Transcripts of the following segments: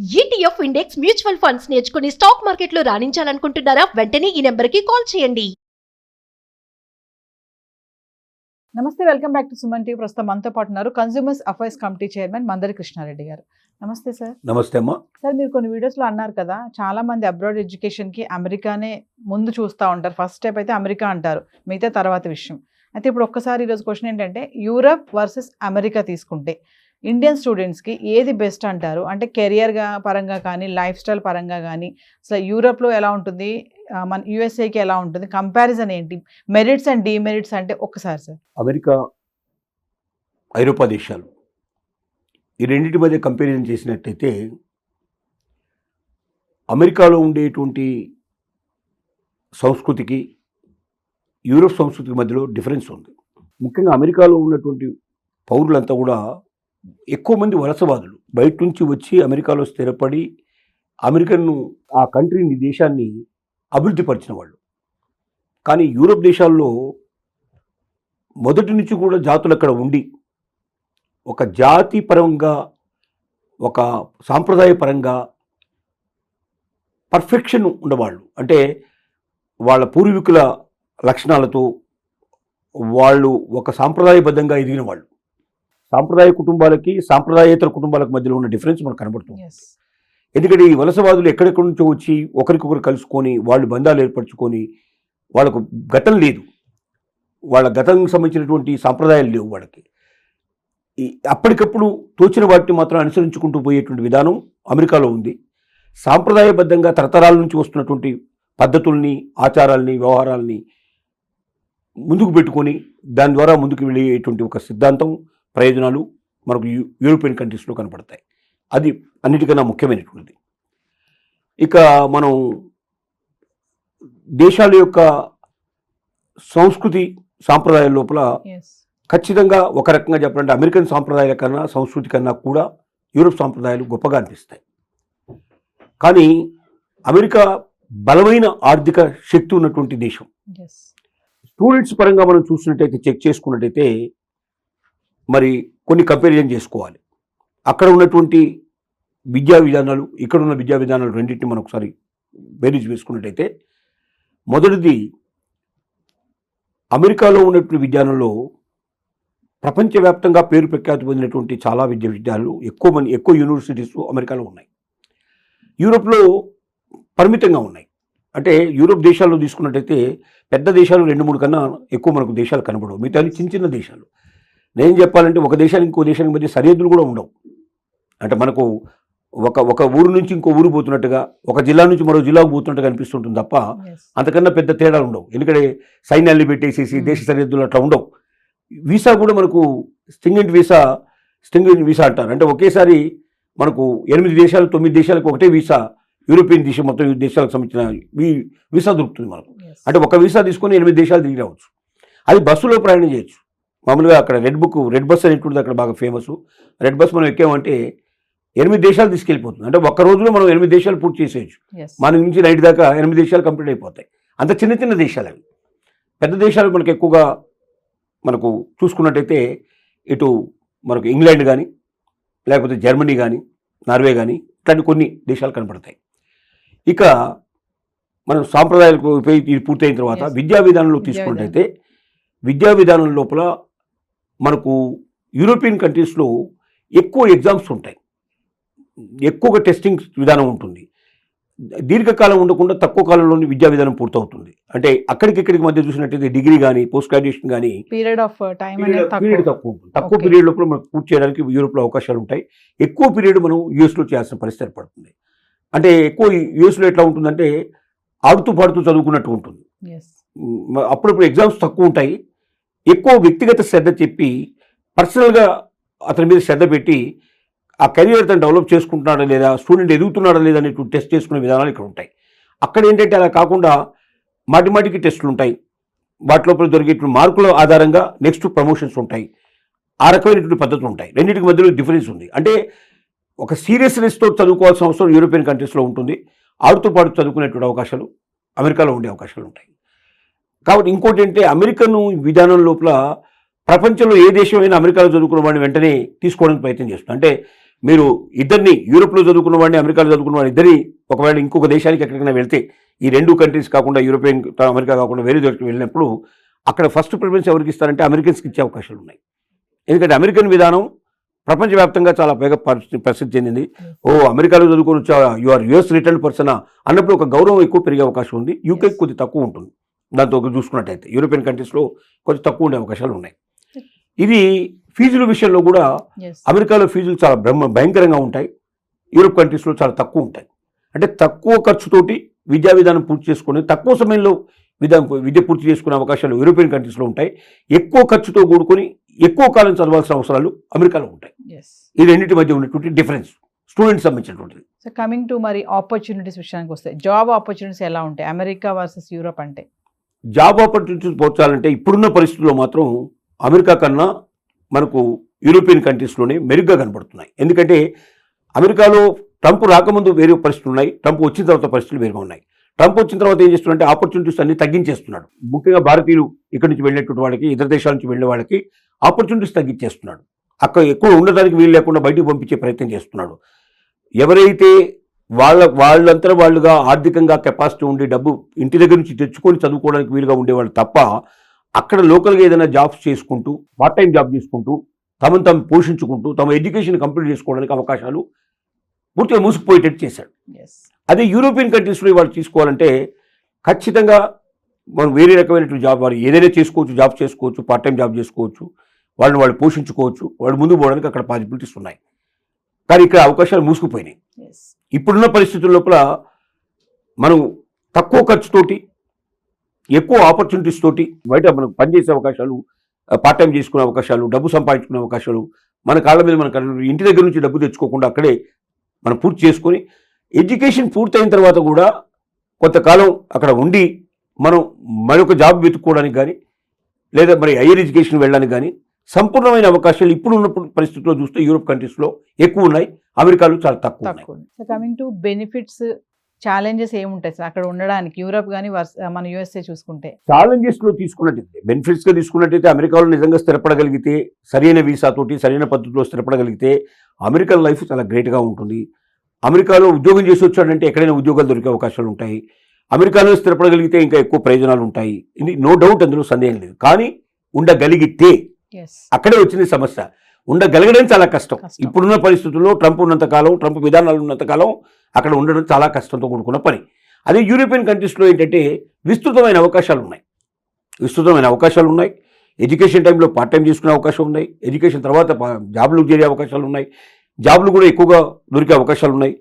ETF index mutual funds నేర్చుకుని stock మార్కెట్లో రాణించాలనుకుంటున్నారా? వెంటనే ఈ నెంబర్కి కాల్ చేయండి. నమస్తే, welcome back to Suman TV. ప్రస్తుతం మనతో పాటు ఉన్నారు consumers affairs committee chairman Mandari Krishna Reddy garu. నమస్తే సార్. నమస్తే అమ్మా. సార్, మీరు కొన్ని వీడియోస్లో అన్నారు కదా, చాలా మంది అబ్రాడ్ ఎడ్యుకేషన్కి అమెరికానే ముందు చూస్తూ ఉంటారు. ఫస్ట్ స్టెప్ అయితే అమెరికా అంటారు, మిగతా తర్వాత విషయం. అయితే ఇప్పుడు ఒక్కసారి ఈరోజు క్వశ్చన్ ఏంటంటే, యూరప్ వర్సెస్ అమెరికా తీసుకుంటే ఇండియన్ స్టూడెంట్స్కి ఏది బెస్ట్ అంటారు? అంటే కెరియర్గా పరంగా కానీ, లైఫ్ స్టైల్ పరంగా కానీ, అసలు యూరప్లో ఎలా ఉంటుంది, మన యూఎస్ఏకి ఎలా ఉంటుంది, కంపారిజన్ ఏంటి, మెరిట్స్ అండ్ డిమెరిట్స్ అంటే ఒక్కసారి సార్. అమెరికా, ఐరోపా దేశాలు ఈ రెండింటి మధ్య కంపారిజన్ చేసినట్టయితే అమెరికాలో ఉండేటువంటి సంస్కృతికి యూరోప్ సంస్కృతికి మధ్యలో డిఫరెన్స్ ఉంది. ముఖ్యంగా అమెరికాలో ఉన్నటువంటి పౌరులంతా కూడా ఎక్కువ మంది వలసవాదులు, బయట నుంచి వచ్చి అమెరికాలో స్థిరపడి అమెరికన్ను, ఆ కంట్రీని, దేశాన్ని అభివృద్ధి పరిచిన వాళ్ళు. కానీ యూరోప్ దేశాల్లో మొదటి నుంచి కూడా జాతులు అక్కడ ఉండి ఒక జాతి పరంగా, ఒక సాంప్రదాయ పరంగా పర్ఫెక్షన్ ఉండేవాళ్ళు. అంటే వాళ్ళ పూర్వీకుల లక్షణాలతో వాళ్ళు ఒక సాంప్రదాయబద్ధంగా ఎదిగిన వాళ్ళు. సాంప్రదాయ కుటుంబాలకి, సాంప్రదాయేతర కుటుంబాలకు మధ్యలో ఉన్న డిఫరెన్స్ మనకు కనబడుతుంది. ఎందుకంటే ఈ వలసవాదులు ఎక్కడెక్కడి నుంచో వచ్చి ఒకరికొకరు కలుసుకొని వాళ్ళు బంధాలు ఏర్పరచుకొని, వాళ్ళకు గతం లేదు, వాళ్ళ గతానికి సంబంధించినటువంటి సాంప్రదాయాలు లేవు వాళ్ళకి. అప్పటికప్పుడు తోచిన వాటిని మాత్రం అనుసరించుకుంటూ పోయేటువంటి విధానం అమెరికాలో ఉంది. సాంప్రదాయబద్ధంగా తరతరాల నుంచి వస్తున్నటువంటి పద్ధతుల్ని, ఆచారాలని, వ్యవహారాలని ముందుకు పెట్టుకొని దాని ద్వారా ముందుకు వెళ్ళేటువంటి ఒక సిద్ధాంతం, ప్రయోజనాలు మనకు యూరోపియన్ కంట్రీస్లో కనపడతాయి. అది అన్నిటికన్నా ముఖ్యమైనటువంటిది. ఇక మనం దేశాల యొక్క సంస్కృతి సాంప్రదాయాల లోపల ఖచ్చితంగా ఒక రకంగా చెప్పాలంటే అమెరికన్ సాంప్రదాయాల కన్నా, సంస్కృతి కన్నా కూడా యూరోప్ సాంప్రదాయాలు గొప్పగా అనిపిస్తాయి. కానీ అమెరికా బలమైన ఆర్థిక శక్తి ఉన్నటువంటి దేశం. స్టూడెంట్స్ పరంగా మనం చూసినట్టయితే, చెక్ చేసుకున్నట్టయితే మరి కొన్ని కంపారిజన్ చేసుకోవాలి. అక్కడ ఉన్నటువంటి విద్యా విధానాలు, ఇక్కడ ఉన్న విద్యా విధానాలు రెండింటిని మనం ఒకసారి బేరీజ్ వేసుకున్నట్టయితే, మొదటిది అమెరికాలో ఉన్నటువంటి విద్యాలయంలో ప్రపంచవ్యాప్తంగా పేరు ప్రఖ్యాతి పొందినటువంటి చాలా విద్యాలయాలు, ఎక్కువ యూనివర్సిటీస్ అమెరికాలో ఉన్నాయి. యూరోప్లో పరిమితంగా ఉన్నాయి. అంటే యూరోప్ దేశాల్లో తీసుకున్నట్టయితే పెద్ద దేశాలు 2-3 కన్నా ఎక్కువ మనకు దేశాలు కనబడవు. మిగతా చిన్న చిన్న దేశాలు. నేను చెప్పాలంటే ఒక దేశానికి ఇంకో దేశానికి మధ్య సరిహద్దులు కూడా ఉండవు. అంటే మనకు ఒక ఊరు నుంచి ఇంకో ఊరు పోతున్నట్టుగా, ఒక జిల్లా నుంచి మరో జిల్లాకు పోతున్నట్టుగా అనిపిస్తుంటుంది తప్ప అంతకన్నా పెద్ద తేడాలు ఉండవు. ఎందుకంటే సైన్యాన్ని పెట్టేసేసి దేశ సరిహద్దులు అట్లా ఉండవు. వీసా కూడా మనకు స్టింగెంట్ వీసా అంటారు. అంటే ఒకేసారి మనకు 8 దేశాలు 9 దేశాలకు ఒకటే వీసా, యూరోపియన్ దేశం మొత్తం దేశాలకు సంబంధించిన వీసా దొరుకుతుంది మనకు. అంటే ఒక వీసా తీసుకొని 8 దేశాలు తిరిగి రావచ్చు. అది బస్సులో ప్రయాణం చేయొచ్చు. మామూలుగా అక్కడ రెడ్ బస్ అనేటువంటిది అక్కడ బాగా ఫేమస్. రెడ్ బస్ మనం ఎక్కామంటే 8 దేశాలు తీసుకెళ్ళిపోతుంది. అంటే ఒక్క రోజులో మనం 8 దేశాలు పూర్తి చేసేయచ్చు. మన నుంచి నైట్ దాకా 8 దేశాలు కంప్లీట్ అయిపోతాయి. అంత చిన్న చిన్న దేశాలు అవి. పెద్ద దేశాలు మనకు ఎక్కువగా మనకు చూసుకున్నట్టయితే ఇటు మనకు ఇంగ్లాండ్ కానీ, లేకపోతే జర్మనీ కానీ, నార్వే కానీ, ఇట్లాంటి కొన్ని దేశాలు కనపడతాయి. ఇక మనం సాంప్రదాయాలకు ఇది పూర్తయిన తర్వాత విద్యా విధానంలో తీసుకున్నట్టయితే, విద్యా విధానం లోపల మనకు యూరోపియన్ కంట్రీస్లో ఎక్కువ ఎగ్జామ్స్ ఉంటాయి, ఎక్కువగా టెస్టింగ్ విధానం ఉంటుంది. దీర్ఘకాలం ఉండకుండా తక్కువ కాలంలోని విద్యా విధానం పూర్తవుతుంది. అంటే అక్కడికి మధ్య చూసినట్టయితే డిగ్రీ కానీ, పోస్ట్ గ్రాడ్యుయేషన్ కానీ పీరియడ్ తక్కువ ఉంటుంది. తక్కువ పీరియడ్ లోపల మనకు పూర్తి చేయడానికి యూరోప్లో అవకాశాలు ఉంటాయి. ఎక్కువ పీరియడ్ మనం యూఎస్లో చేయాల్సిన పరిస్థితి ఏర్పడుతుంది. అంటే ఎక్కువ యూఎస్లో ఎట్లా ఉంటుందంటే ఆడుతూ పాడుతూ చదువుకున్నట్టు ఉంటుంది. అప్పుడప్పుడు ఎగ్జామ్స్ తక్కువ ఉంటాయి. ఎక్కువ వ్యక్తిగత శ్రద్ధ చెప్పి, పర్సనల్గా అతని మీద శ్రద్ధ పెట్టి ఆ కెరియర్ తను డెవలప్ చేసుకుంటున్నాడా లేదా, స్టూడెంట్ ఎదుగుతున్నాడా లేదా అనేటువంటి టెస్ట్ చేసుకునే విధానాలు ఇక్కడ ఉంటాయి. అక్కడ ఏంటంటే అలా కాకుండా మాటిమాటికి టెస్టులు ఉంటాయి. వాటి లోపల దొరికేటువంటి మార్కుల ఆధారంగా నెక్స్ట్ ప్రమోషన్స్ ఉంటాయి. ఆ రకమైనటువంటి పద్ధతులు ఉంటాయి. రెండింటికి మధ్యలో డిఫరెన్స్ ఉంది. అంటే ఒక సీరియస్నెస్తో చదువుకోవాల్సిన అవసరం యూరోపియన్ కంట్రీస్లో ఉంటుంది. ఆడుతూ పాడుతూ చదువుకునేటువంటి అవకాశాలు అమెరికాలో ఉండే అవకాశాలు ఉంటాయి. కాబట్టి ఇంకోటి ఏంటంటే అమెరికన్ విధానం లోపల ప్రపంచంలో ఏ దేశమైనా అమెరికాలో చదువుకున్న వాడిని వెంటనే తీసుకోవడానికి ప్రయత్నం చేస్తుంది. అంటే మీరు ఇద్దరిని యూరోప్లో చదువుకున్న వాడిని అమెరికాలో చదువుకున్న వాడిని ఇద్దరిని ఒకవేళ ఇంకొక దేశానికి ఎక్కడికైనా వెళ్తే ఈ రెండు కంట్రీస్ కాకుండా యూరోపియన్ అమెరికా కాకుండా వేరే దగ్గరికి వెళ్ళినప్పుడు అక్కడ ఫస్ట్ ప్రిఫరెన్స్ ఎవరికి ఇస్తారంటే అమెరికన్స్కి ఇచ్చే అవకాశాలు ఉన్నాయి. ఎందుకంటే అమెరికన్ విధానం ప్రపంచవ్యాప్తంగా చాలా వేగ ప్రసిద్ధి చెందింది. ఓ అమెరికాలో చదువుకొని వచ్చా యూఆర్ యుఎస్ రిటర్న్ పర్సనా అన్నప్పుడు ఒక గౌరవం ఎక్కువ పెరిగే అవకాశం ఉంది. యూకే కొద్ది తక్కువ ఉంటుంది దాంతో చూసుకున్నట్టయితే. యూరోపియన్ కంట్రీస్లో కొంచెం తక్కువ ఉండే అవకాశాలు ఉన్నాయి. ఇది ఫీజుల విషయంలో కూడా అమెరికాలో ఫీజులు చాలా భయంకరంగా ఉంటాయి, యూరోప్ కంట్రీస్లో చాలా తక్కువ ఉంటాయి. అంటే తక్కువ ఖర్చుతోటి విద్యా విధానం పూర్తి చేసుకుని తక్కువ సమయంలో విద్య పూర్తి చేసుకునే అవకాశాలు యూరోపియన్ కంట్రీస్లో ఉంటాయి. ఎక్కువ ఖర్చుతో కూడుకొని ఎక్కువ కాలం చదవాల్సిన అవసరాలు అమెరికాలో ఉంటాయి. ఈ రెండింటి మధ్య ఉన్నటువంటి డిఫరెన్స్ స్టూడెంట్స్ సంబంధించినటువంటిది. సో కమింగ్ టు మరి ఆపర్చునిటీస్ విషయానికి వస్తే జాబ్ ఆపర్చునిటీస్ ఎలా ఉంటాయి అమెరికా వర్సెస్ యూరోప్ అంటే? జాబ్ ఆపర్చునిటీస్ పోర్చాలంటే ఇప్పుడున్న పరిస్థితుల్లో మాత్రం అమెరికా కన్నా మనకు యూరోపియన్ కంట్రీస్లోనే మెరుగ్గా కనబడుతున్నాయి. ఎందుకంటే అమెరికాలో ట్రంప్ రాకముందు వేరే పరిస్థితులు ఉన్నాయి, ట్రంప్ వచ్చిన తర్వాత పరిస్థితులు వేరుగా ఉన్నాయి. ట్రంప్ వచ్చిన తర్వాత ఏం చేస్తున్నాడంటే ఆపర్చునిటీస్ అన్ని తగ్గించేస్తున్నాడు. ముఖ్యంగా భారతీయులు ఇక్కడి నుంచి వెళ్ళేటువంటి వాళ్ళకి, ఇతర దేశాల నుంచి వెళ్ళే వాళ్ళకి ఆపర్చునిటీస్ తగ్గించేస్తున్నాడు. అక్కడ ఎక్కువ ఉండడానికి వీలు లేకుండా బయటికి పంపించే ప్రయత్నం చేస్తున్నాడు. ఎవరైతే వాళ్ళంతా వాళ్ళుగా ఆర్థికంగా కెపాసిటీ ఉండి డబ్బు ఇంటి దగ్గర నుంచి తెచ్చుకొని చదువుకోవడానికి వీలుగా ఉండేవాళ్ళు తప్ప అక్కడ లోకల్గా ఏదైనా జాబ్స్ చేసుకుంటూ పార్ట్ టైం జాబ్ చేసుకుంటూ తమను తాము పోషించుకుంటూ తమ ఎడ్యుకేషన్ కంప్లీట్ చేసుకోవడానికి అవకాశాలు పూర్తిగా మూసుకుపోయేటట్టు చేశాడు. అదే యూరోపియన్ కంట్రీస్లో వాళ్ళు తీసుకోవాలంటే ఖచ్చితంగా మనం వేరే రకమైనటువంటి జాబ్ వారు ఏదైనా చేసుకోవచ్చు, జాబ్ చేసుకోవచ్చు, పార్ట్ టైం జాబ్ చేసుకోవచ్చు, వాళ్ళు పోషించుకోవచ్చు, వాళ్ళు ముందుకు పోవడానికి అక్కడ పాసిబిలిటీస్ ఉన్నాయి. కానీ ఇక్కడ అవకాశాలు మూసుకుపోయినాయి. ఇప్పుడున్న పరిస్థితుల లోపల మనం తక్కువ ఖర్చుతోటి ఎక్కువ ఆపర్చునిటీస్ తోటి బయట మనకు పనిచేసే అవకాశాలు, పార్ట్ టైం చేసుకునే అవకాశాలు, డబ్బు సంపాదించుకునే అవకాశాలు, మన కాళ్ళ మీద మన ఇంటి దగ్గర నుంచి డబ్బు తెచ్చుకోకుండా అక్కడే మనం పూర్తి చేసుకొని ఎడ్యుకేషన్ పూర్తయిన తర్వాత కూడా కొంతకాలం అక్కడ ఉండి మనం మరొక జాబ్ వెతుక్కోవడానికి కానీ లేదా మరి హైయర్ ఎడ్యుకేషన్ వెళ్ళడానికి కానీ సంపూర్ణమైన అవకాశాలు ఇప్పుడు ఉన్న పరిస్థితుల్లో చూస్తే యూరోప్ కంట్రీస్లో ఎక్కువ ఉన్నాయి, అమెరికాలో చాలా తక్కువ ఉన్నాయి. So coming to benefits, challenges ఏముంటాయి సార్ అక్కడ ఉండడానికి యూరోప్ కానీ మన యూఎస్ఏ చూసుకుంటే? ఛాలెంజెస్లో తీసుకున్నట్టయితే బెనిఫిట్స్గా తీసుకున్నట్టయితే అమెరికాలో నిజంగా స్థిరపడగలిగితే, సరైన వీసాతోటి సరైన పద్ధతిలో స్థిరపడగలిగితే అమెరికన్ లైఫ్ చాలా గ్రేట్గా ఉంటుంది. అమెరికాలో ఉద్యోగం చేసి వచ్చాడంటే ఎక్కడైనా ఉద్యోగాలు దొరికే అవకాశాలు ఉంటాయి. అమెరికాలో స్థిరపడగలిగితే ఇంకా ఎక్కువ ప్రయోజనాలు ఉంటాయి. ఇది నో డౌట్, అందులో సందేహం లేదు. కానీ ఉండగలిగితే అక్కడే వచ్చింది సమస్య. ఉండగలగడం చాలా కష్టం. ఇప్పుడున్న పరిస్థితుల్లో ట్రంప్ ఉన్నంతకాలం, ట్రంప్ విధానాలు ఉన్నంతకాలం అక్కడ ఉండడం చాలా కష్టంతో కూడుకున్న పని. అదే యూరోపియన్ కంట్రీస్లో ఏంటంటే విస్తృతమైన అవకాశాలు ఉన్నాయి. ఎడ్యుకేషన్ టైంలో పార్ట్ టైం చేసుకునే అవకాశం ఉన్నాయి. ఎడ్యుకేషన్ తర్వాత జాబ్లు చేరే అవకాశాలు ఉన్నాయి. జాబ్లు కూడా ఎక్కువగా దొరికే అవకాశాలు ఉన్నాయి.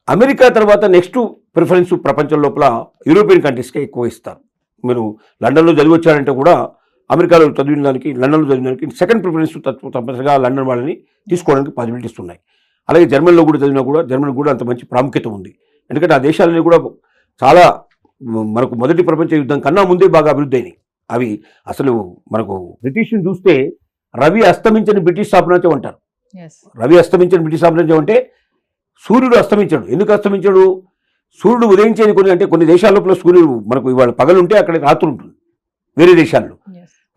అమెరికా తర్వాత నెక్స్ట్ ప్రిఫరెన్స్ ప్రపంచం లోపల యూరోపియన్ కంట్రీస్కే ఎక్కువ ఇస్తారు. మీరు లండన్లో చదివి వచ్చారంటే కూడా అమెరికాలో లండన్లో చదివిన దానికి సెకండ్ ప్రిఫరెన్స్ తప్పనిసరిగా లండన్ వాళ్ళని తీసుకోవడానికి పాసిబిలిటీస్ ఉన్నాయి. అలాగే జర్మనీలో కూడా చదివినా కూడా జర్మనీకి కూడా అంత మంచి ప్రాముఖ్యత ఉంది. ఎందుకంటే ఆ దేశాలన్నీ కూడా చాలా మనకు మొదటి ప్రపంచ యుద్ధం కన్నా ముందే బాగా అభివృద్ధి అయినాయి. అవి అసలు మనకు బ్రిటిష్ని చూస్తే రవి అస్తమించని బ్రిటిష్ సామ్రాజ్యం అంటారు. రవి అస్తమించని బ్రిటిష్ సామ్రాజ్యం అంటే సూర్యుడు అస్తమించాడు. ఎందుకు అస్తమించాడు? సూర్యుడు ఉదయించేది కొన్ని దేశాల లోపల సూర్యుడు మనకు ఇవాళ పగలుంటే అక్కడ రాత్రి ఉంటుంది వేరే దేశాల్లో.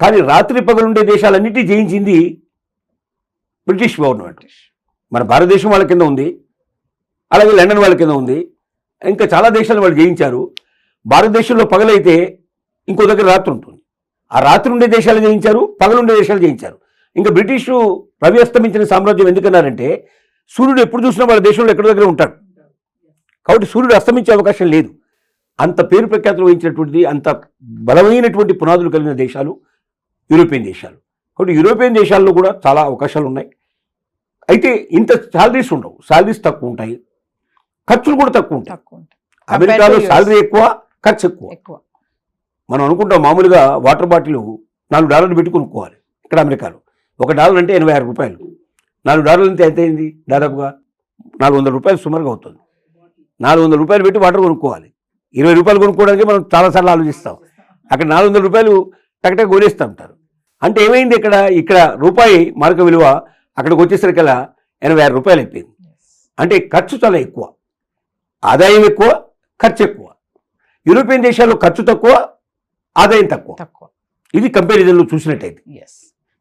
కానీ రాత్రి పగలుండే దేశాలన్నిటి జయించింది బ్రిటిష్ గవర్నమెంట్. మన భారతదేశం వాళ్ళ కింద ఉంది, అలాగే లండన్ వాళ్ళ కింద ఉంది, ఇంకా చాలా దేశాలు వాళ్ళు జయించారు. భారతదేశంలో పగలైతే ఇంకో దగ్గర రాత్రి ఉంటుంది. ఆ రాత్రి ఉండే దేశాలు జయించారు, పగలుండే దేశాలు జయించారు. ఇంకా బ్రిటిష్ రవి అస్తమించిన సామ్రాజ్యం ఎందుకన్నారంటే సూర్యుడు ఎప్పుడు చూసినా వాళ్ళ దేశంలో ఎక్కడి దగ్గర ఉంటాడు కాబట్టి సూర్యుడు అస్తమించే అవకాశం లేదు. అంత పేరు ప్రఖ్యాతులు వహించినటువంటిది, అంత బలమైనటువంటి పునాదులు కలిగిన దేశాలు యూరోపియన్ దేశాలు. కాబట్టి యూరోపియన్ దేశాల్లో కూడా చాలా అవకాశాలు ఉన్నాయి. అయితే ఇంత శాలరీస్ ఉండవు, శాలరీస్ తక్కువ ఉంటాయి, ఖర్చులు కూడా తక్కువ ఉంటాయి. అమెరికాలో శాలరీ ఎక్కువ, ఖర్చు ఎక్కువ. మనం అనుకుంటాం మామూలుగా వాటర్ బాటిల్ $4 పెట్టి కొనుక్కోవాలి. ఇక్కడ అమెరికాలో $1 అంటే $86. $4 అంటే ఎంత అయింది? దాదాపుగా $400 సుమారుగా అవుతుంది. $400 పెట్టి వాటర్ కొనుక్కోవాలి. $20 కొనుక్కోవడానికి మనం చాలాసార్లు ఆలోచిస్తాం. అక్కడ $400 టకటక కొనేస్తూ ఉంటారు. అంటే ఏమైంది? ఇక్కడ రూపాయి మార్క విలువ అక్కడికి వచ్చేసరికల్లా $86 అయిపోయింది. అంటే ఖర్చు చాలా ఎక్కువ, ఆదాయం ఎక్కువ, ఖర్చు ఎక్కువ. యూరోపియన్ దేశాల్లో ఖర్చు తక్కువ, ఆదాయం తక్కువ. ఇది కంపారిజన్లో చూసినట్టయితే.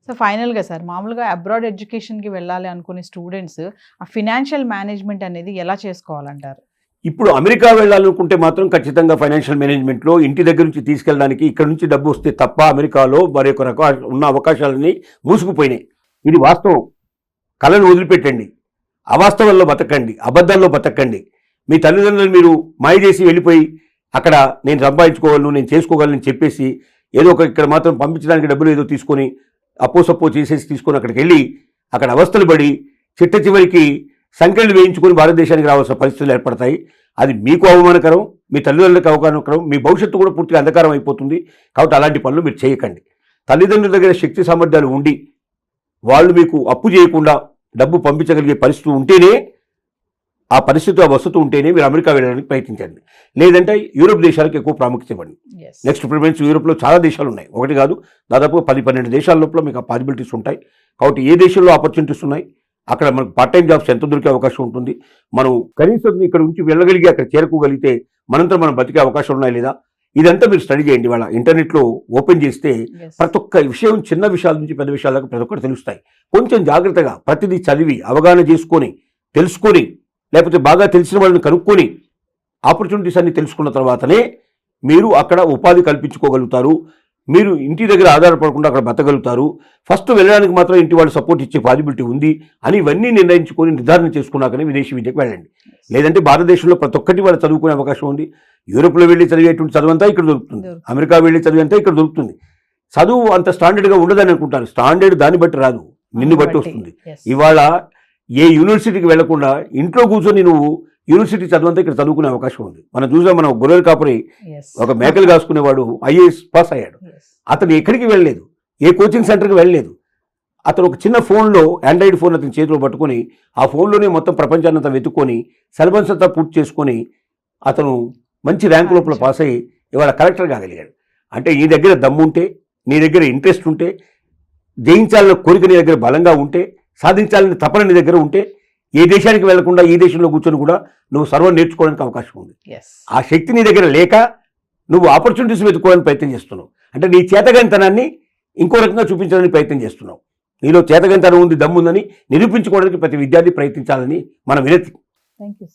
సో ఫైనల్గా సార్, మామూలుగా అబ్రాడ్ ఎడ్యుకేషన్కి వెళ్ళాలి అనుకునే స్టూడెంట్స్ ఆ ఫినాన్షియల్ మేనేజ్మెంట్ అనేది ఎలా చేసుకోవాలంటారు? ఇప్పుడు అమెరికా వెళ్ళాలనుకుంటే మాత్రం ఖచ్చితంగా ఫైనాన్షియల్ మేనేజ్మెంట్లో ఇంటి దగ్గర నుంచి తీసుకెళ్ళడానికి ఇక్కడ నుంచి డబ్బు వస్తే తప్ప అమెరికాలో మరొక రకం ఉన్న అవకాశాలన్నీ మూసుకుపోయినాయి. ఇది వాస్తవం. కళను వదిలిపెట్టండి, అవాస్తవాల్లో బతకండి, అబద్ధాల్లో బతకండి. మీ తల్లిదండ్రులు మీరు మాయ చేసి వెళ్ళిపోయి అక్కడ నేను సంపాదించుకోగలను, నేను చేసుకోగలను చెప్పేసి ఏదో ఒక ఇక్కడ మాత్రం పంపించడానికి డబ్బులు ఏదో తీసుకొని అప్పో సప్పో చేసేసి తీసుకొని అక్కడికి వెళ్ళి అక్కడ అవస్థలు పడి చిట్ట చివరికి సంఖ్యలు వేయించుకొని భారతదేశానికి రావాల్సిన పరిస్థితులు ఏర్పడతాయి. అది మీకు అవమానకరం, మీ తల్లిదండ్రులకు అవమానకరం, మీ భవిష్యత్తు కూడా పూర్తిగా అంధకారం అయిపోతుంది. కాబట్టి అలాంటి పనులు మీరు చేయకండి. తల్లిదండ్రుల దగ్గర శక్తి సామర్థ్యాలు ఉండి వాళ్ళు మీకు అప్పు చేయకుండా డబ్బు పంపించగలిగే పరిస్థితి ఉంటేనే, ఆ పరిస్థితి ఆ వసతి ఉంటేనే మీరు అమెరికా వెళ్ళడానికి ప్రయత్నించండి. లేదంటే యూరోప్ దేశాలకు ఎక్కువ ప్రాముఖ్యత ఇవ్వండి. నెక్స్ట్ ప్రిఫరెన్స్ యూరోప్లో చాలా దేశాలు ఉన్నాయి, ఒకటి కాదు, దాదాపు 10-12 దేశాల లోపల మీకు ఆ పాసిబిలిటీస్ ఉంటాయి. కాబట్టి ఏ దేశంలో ఆపర్చునిటీస్ ఉన్నాయి, అక్కడ మనకు పార్ట్ టైం జాబ్స్ ఎంత దొరికే అవకాశం ఉంటుంది, మనం కనీసం ఇక్కడ నుంచి వెళ్ళగలిగి అక్కడ చేరుకోగలిగితే మనంతా మనం బతికే అవకాశం ఉన్నాయి లేదా, ఇదంతా మీరు స్టడీ చేయండి. వాళ్ళ ఇంటర్నెట్లో ఓపెన్ చేస్తే ప్రతి ఒక్క విషయం, చిన్న విషయాల నుంచి పెద్ద విషయాల దాకా ప్రతి ఒక్కటి తెలుస్తాయి. కొంచెం జాగ్రత్తగా ప్రతిదీ చదివి అవగాహన చేసుకొని తెలుసుకొని, లేకపోతే బాగా తెలిసిన వాళ్ళని కనుక్కొని ఆపర్చునిటీస్ అన్ని తెలుసుకున్న తర్వాతనే మీరు అక్కడ ఉపాధి కల్పించుకోగలుగుతారు. మీరు ఇంటి దగ్గర ఆధారపడకుండా అక్కడ బతకగలుగుతారు. ఫస్ట్ వెళ్ళడానికి మాత్రం ఇంటి వాళ్ళు సపోర్ట్ ఇచ్చే పాసిబిలిటీ ఉంది అని ఇవన్నీ నిర్ణయించుకొని నిర్ధారణ చేసుకున్నాకనే విదేశీ విద్యకు వెళ్ళండి. లేదంటే భారతదేశంలో ప్రతి ఒక్కటి వాళ్ళు చదువుకునే అవకాశం ఉంది. యూరోప్లో వెళ్ళి చదివేటువంటి చదువంతా ఇక్కడ దొరుకుతుంది, అమెరికా వెళ్ళి చదివంతా ఇక్కడ దొరుకుతుంది. చదువు అంత స్టాండర్డ్గా ఉండదని అనుకుంటారు. స్టాండర్డ్ దాన్ని బట్టి రాదు, నిన్ను బట్టి వస్తుంది. ఇవాళ ఏ యూనివర్సిటీకి వెళ్లకుండా ఇంట్లో కూర్చొని నువ్వు యూనివర్సిటీ చదువంతా ఇక్కడ చదువుకునే అవకాశం ఉంది. మనం చూసాం, మన గొర్రెల కాపరి ఒక మేకలు కాసుకునేవాడు IAS పాస్ అయ్యాడు. అతను ఎక్కడికి వెళ్ళలేదు, ఏ కోచింగ్ సెంటర్కి వెళ్ళలేదు. అతను ఒక చిన్న ఫోన్లో, ఆండ్రాయిడ్ ఫోన్ అతని చేతిలో పట్టుకొని ఆ ఫోన్లోనే మొత్తం ప్రపంచాన్ని అంతా వెతుక్కొని సిలబస్ అంతా పూర్తి చేసుకొని అతను మంచి ర్యాంక్ లోపల పాస్ అయ్యి ఇవాళ కలెక్టర్ కాగలిగాడు. అంటే నీ దగ్గర దమ్ముంటే, నీ దగ్గర ఇంట్రెస్ట్ ఉంటే, జయించాలన్న కోరిక నీ దగ్గర బలంగా ఉంటే, సాధించాలని తపన నీ దగ్గర ఉంటే, ఏ దేశానికి వెళ్లకుండా ఈ దేశంలో కూర్చొని కూడా నువ్వు సర్వం నేర్చుకోవడానికి అవకాశం ఉంది. ఆ శక్తి నీ దగ్గర లేక నువ్వు ఆపర్చునిటీస్ వెతుక్కోవడానికి ప్రయత్నం చేస్తున్నావు. అంటే నీ చేతగానితనాన్ని ఇంకో రకంగా చూపించడానికి ప్రయత్నం చేస్తున్నావు. నీలో చేతగానితనం ఉంది, దమ్ముందని నిరూపించుకోవడానికి ప్రతి విద్యార్థి ప్రయత్నించాలని మన వినతి. Thank you.